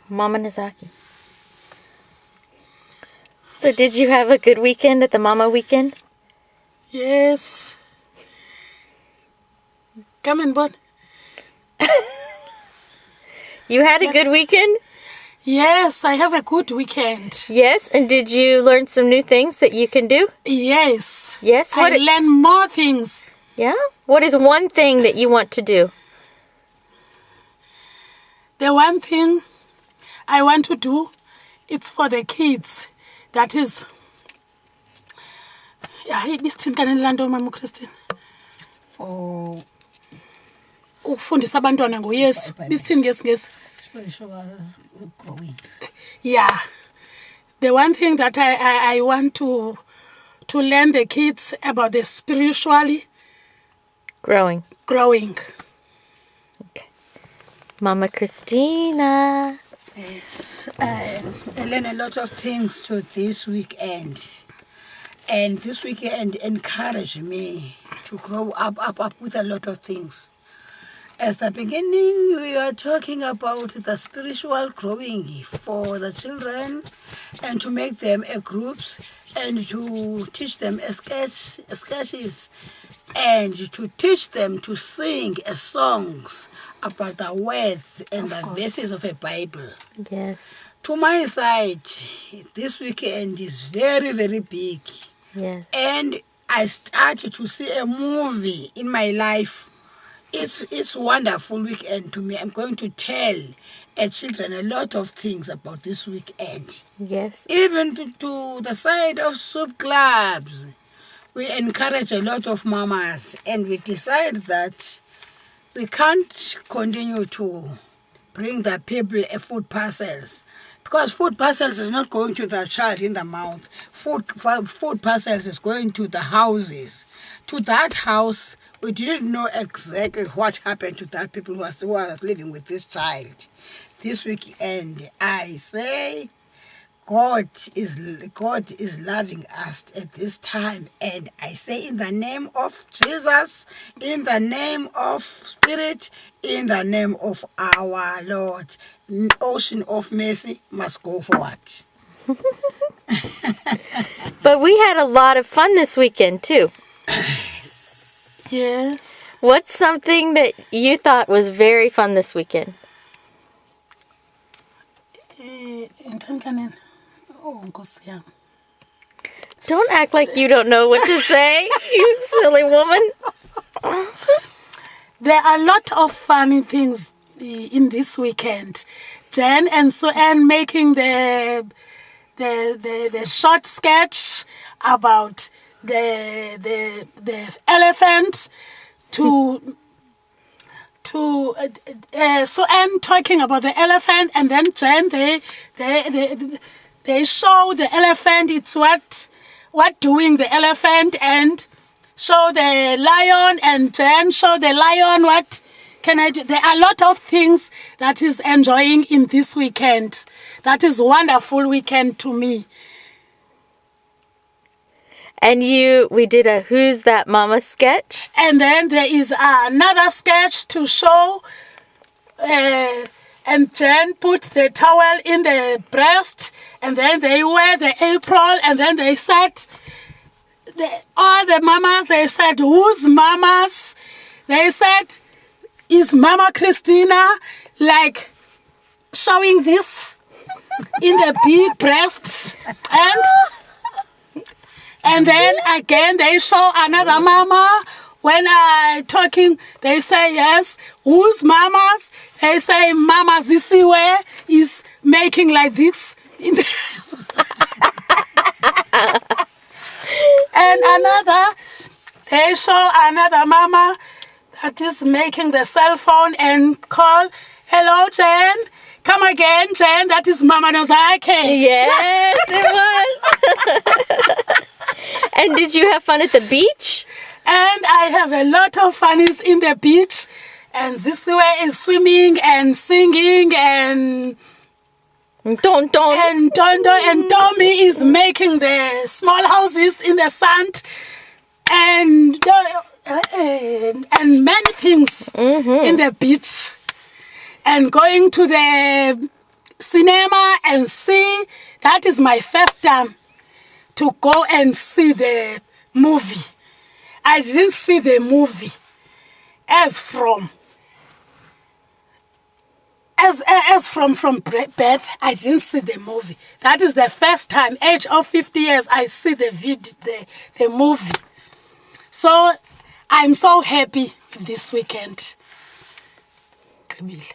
Mama Nazaki. So did you have a good weekend at the Mama weekend? Yes. Come and born. You had a good weekend? Yes, I have a good weekend. Yes, and did you learn some new things that you can do? Yes. Yes, I learn more things. Yeah? What is one thing that you want to do? The one thing I want to do, it's for the kids. That is... Mama Christine. For ukufundisa abantwana ngoYesu. Bisithini ngesingesi? spiritual growing. Yeah. The one thing that I want to learn the kids about the spiritually Growing. Okay. Mama Christina. Yes, I learned a lot of things to this weekend. And this weekend encouraged me to grow up with a lot of things. As the beginning, we were talking about the spiritual growing for the children and to make them a groups and to teach them sketches and to teach them to sing songs about the words and the verses of a Bible. Yes. To my side, this weekend is very, very big. Yes. And I started to see a movie in my life. It's wonderful weekend to me. I'm going to tell children a lot of things about this weekend. Yes. Even to the side of soup clubs, we encourage a lot of mamas, and we decide that we can't continue to bring the people food parcels, because food parcels is not going to the child in the mouth. Food parcels is going to the houses. To that house, we didn't know exactly what happened to that people who was living with this child. This weekend, I say, God is loving us at this time, and I say in the name of Jesus, in the name of Spirit, in the name of our Lord, ocean of mercy must go forward. But we had a lot of fun this weekend too. Yes. What's something that you thought was very fun this weekend? Oh, Nkosi yami. Don't act like you don't know what to say, you silly woman. There are a lot of funny things in this weekend. Jen and Sue-Ann making the short sketch about the elephant to Sue-Ann talking about the elephant, and then Jen they show the elephant it's what doing the elephant, and show the lion, and Jen show the lion what can I do. There are a lot of things that is enjoying in this weekend. That is wonderful weekend to me. And we did a Who's That Mama sketch. And then there is another sketch to show, and Jen put the towel in the breast, and then they wear the apron, and then they said, all the mamas, they said, whose mamas? They said, is Mama Christina, like, showing this in the big breasts, and then again they show another mama. When I talking, they say yes. Whose mamas? They say Mama Zisiwe is making like this. And they show another mama that is making the cell phone and call, hello, Jen. Come again, Jen. That is Mama Nozake. Yes, it was. And did you have fun at the beach? And I have a lot of funnies in the beach. And this way is swimming and singing and... And Tommy is making the small houses in the sand. And many things in the beach. And going to the cinema and see. That is my first time to go and see the movie. I didn't see the movie as from birth. I didn't see the movie. That is the first time, age of 50 years, I see the movie. So I'm so happy this weekend. Kabile.